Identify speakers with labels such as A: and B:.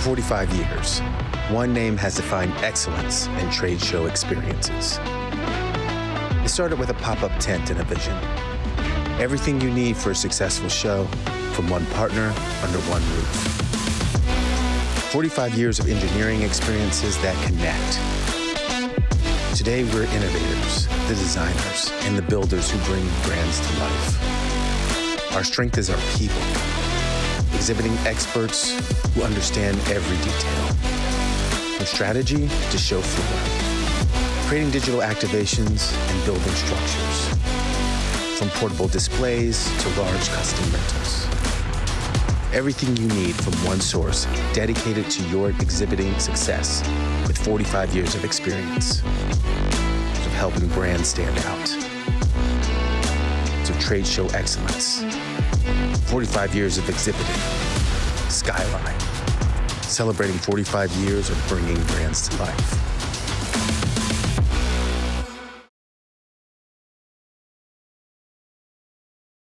A: 45 years, one name has defined excellence in trade show experiences. It started with a pop-up tent and a vision. Everything you need for a successful show from one partner under one roof. 45 years of engineering experiences that connect. Today, we're innovators, the designers, and the builders who bring brands to life. Our strength is our people, exhibiting experts who understand every detail, from strategy to show floor, creating digital activations and building structures, from portable displays to large custom rentals. Everything you need from one source dedicated to your exhibiting success with 45 years of experience of helping brands stand out. To trade show excellence. 45 years of exhibiting. Skyline. Celebrating 45 years of bringing brands to life.